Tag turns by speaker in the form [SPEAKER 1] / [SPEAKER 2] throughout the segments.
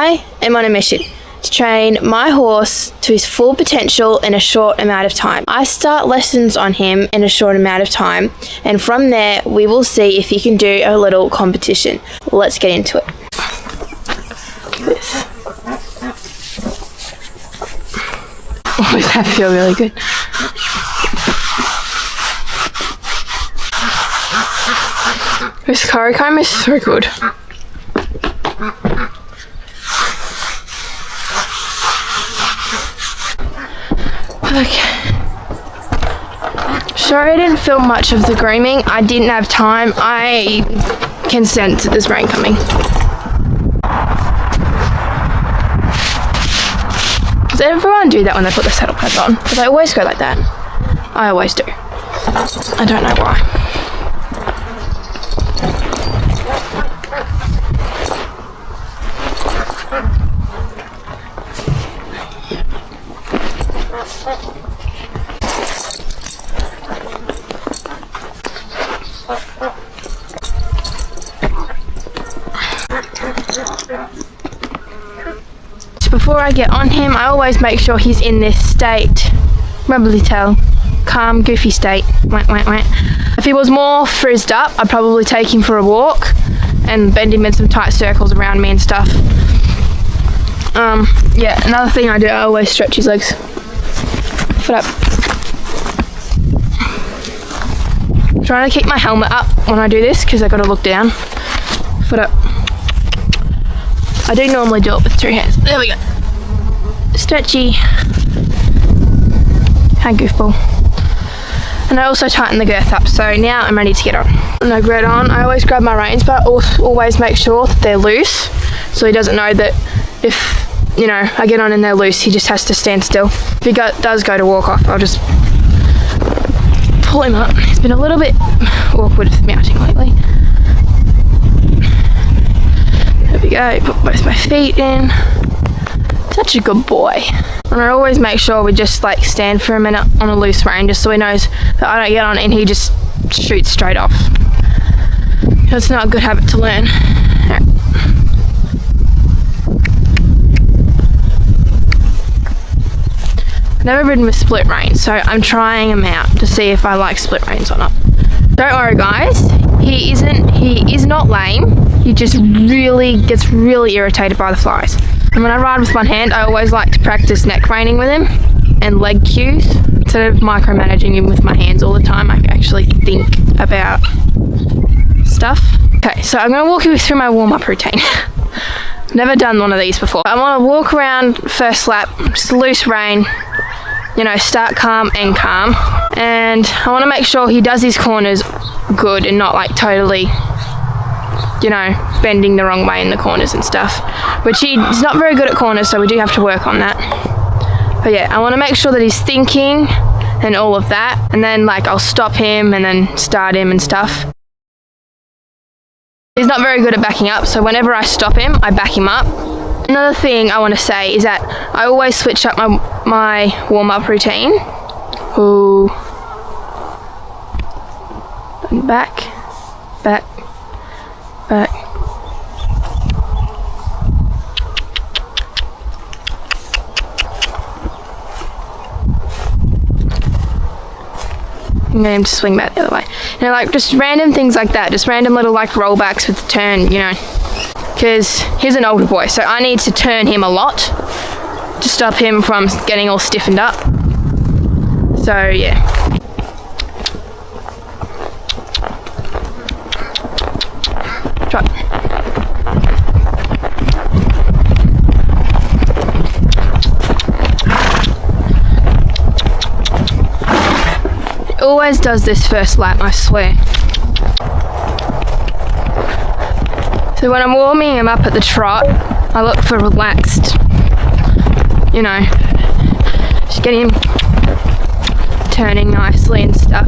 [SPEAKER 1] I am on a mission to train my horse to his full potential in a short amount of time. I start lessons on him in a short amount of time, and from there we will see if he can do a little competition. Let's get into it. This. Oh, does that feel really good? This curry comb is so good. Okay. Sorry I didn't film much of the grooming. I didn't have time. I can sense that there's rain coming. Does everyone do that when they put the saddle pads on? Because I always go like that. I always do. I don't know why. Before I get on him, I always make sure he's in this state, rubbly tail, calm, goofy state. If he was more frizzed up, I'd probably take him for a walk and bend him in some tight circles around me and stuff. Yeah, another thing I do, I always stretch his legs. Foot up. I'm trying to keep my helmet up when I do this because I've got to look down. Foot up. I do normally do it with two hands. There we go. Stretchy. How goofball. And I also tighten the girth up, so now I'm ready to get on. When I get on, I always grab my reins, but I always make sure that they're loose, so he doesn't know that if, you know, I get on and they're loose, he just has to stand still. If he does go to walk off, I'll just pull him up. He's been a little bit awkward with mounting lately. There we go, put both my feet in. Such a good boy. And I always make sure we just like stand for a minute on a loose rein just so he knows that I don't get on and he just shoots straight off. That's not a good habit to learn. Right. I've never ridden with split reins, so I'm trying them out to see if I like split reins or not. Don't worry guys, he is not lame. He just really gets really irritated by the flies. And when I ride with one hand, I always like to practice neck reining with him and leg cues. Instead of micromanaging him with my hands all the time, I actually think about stuff. Okay, so I'm going to walk you through my warm-up routine. Never done one of these before. I want to walk around first lap, just loose rein, you know, start calm, end calm. And I want to make sure he does his corners good and not like totally, you know, bending the wrong way in the corners and stuff, which he's not very good at corners, so we do have to work on that. But yeah, I want to make sure that he's thinking and all of that, and then like I'll stop him and then start him and stuff. He's not very good at backing up, so whenever I stop him, I back him up. Another thing I want to say is that I always switch up my warm-up routine. Ooh. Back, back, back. I'm going to swing back the other way. You know, like just random things like that. Just random little like rollbacks with the turn, you know. Because he's an older boy, so I need to turn him a lot to stop him from getting all stiffened up. So yeah. Trot. It always does this first lap, I swear. So when I'm warming him up at the trot, I look for relaxed, you know, just get him turning nicely and stuff.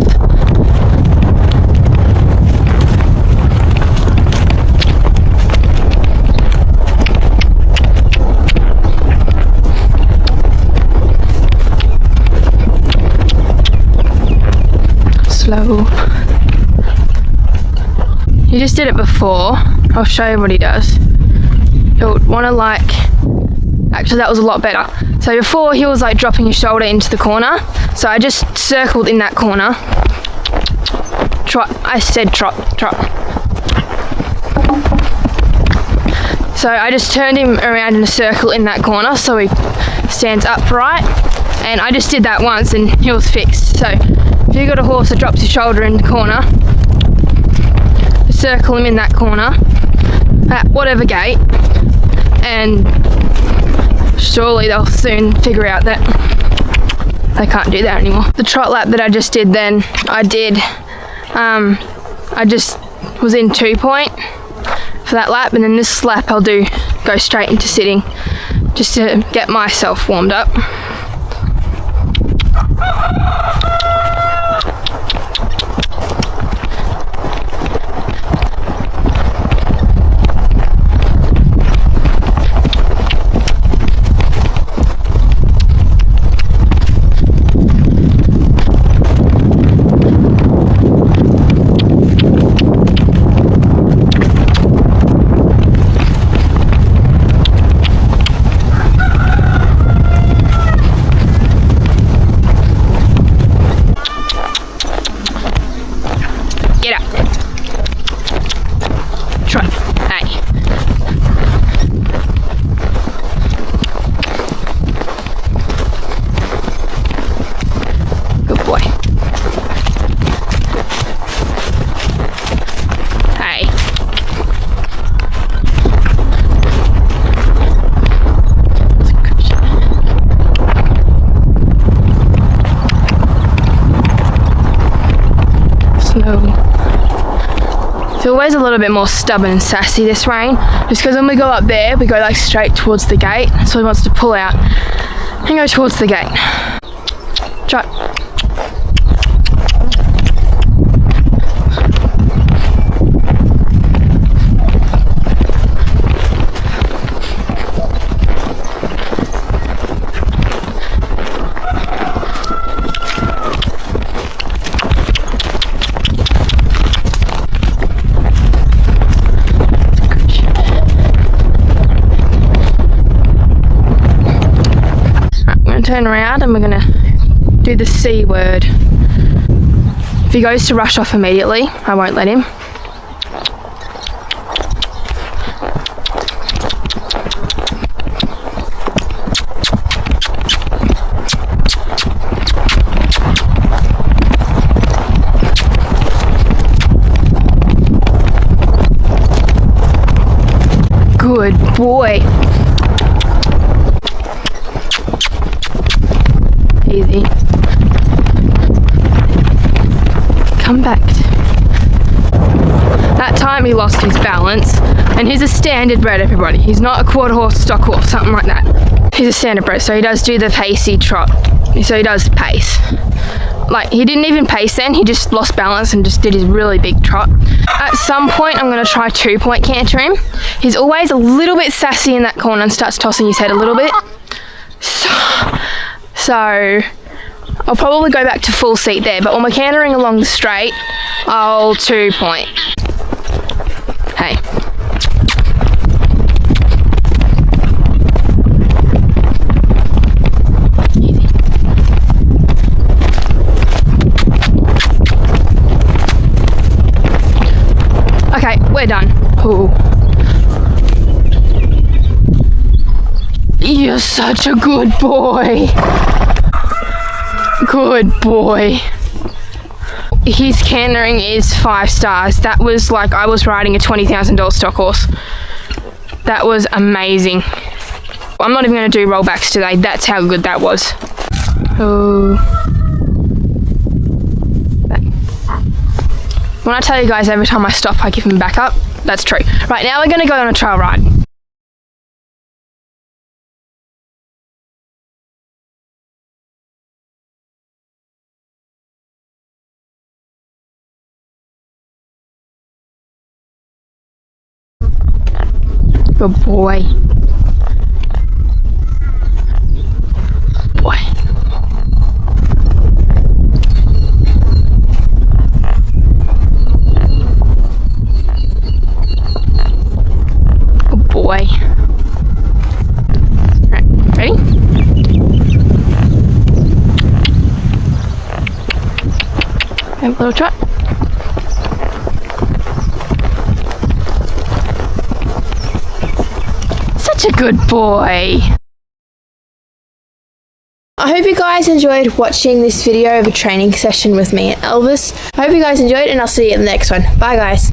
[SPEAKER 1] Slow. He just did it before. I'll show you what he does. He'll want to like back, so that was a lot better. So before he was like dropping his shoulder into the corner, so I just circled in that corner. Trot, I said trot. So I just turned him around in a circle in that corner so he stands upright, and I just did that once and he was fixed. So if you've got a horse that drops his shoulder in the corner, circle him in that corner at whatever gait, and surely they'll soon figure out that they can't do that anymore. The trot lap that I just did then, I just was in 2-point for that lap, and then this lap I'll go straight into sitting just to get myself warmed up. It's always a little bit more stubborn and sassy this rein, just because when we go up there, we go like straight towards the gate, so he wants to pull out and go towards the gate. Try. Turn around and we're going to do the C word. If he goes to rush off immediately, I won't let him. Good boy. Easy. Come back. That time he lost his balance, and he's a standard bred, everybody. He's not a quarter horse, stock horse, something like that. He's a standard bred, so he does do the pacey trot. So he does pace. Like, he didn't even pace then, he just lost balance and just did his really big trot. At some point, I'm going to try 2-point canter him. He's always a little bit sassy in that corner and starts tossing his head a little bit. So I'll probably go back to full seat there, but when we're cantering along the straight, I'll 2-point. Hey. Easy. Okay, we're done. Ooh. You're such a good boy. Good boy. His cantering is 5 stars. That was like I was riding a $20,000 stock horse. That was amazing. I'm not even going to do rollbacks today. That's how good that was. Oh. When I tell you guys every time I stop I give him back up, that's true. Right, now we're going to go on a trail ride. Good boy. Boy. Good boy. Right. Have a little trot. Such a good boy. I hope you guys enjoyed watching this video of a training session with me and Elvis. I hope you guys enjoyed, and I'll see you in the next one. Bye guys.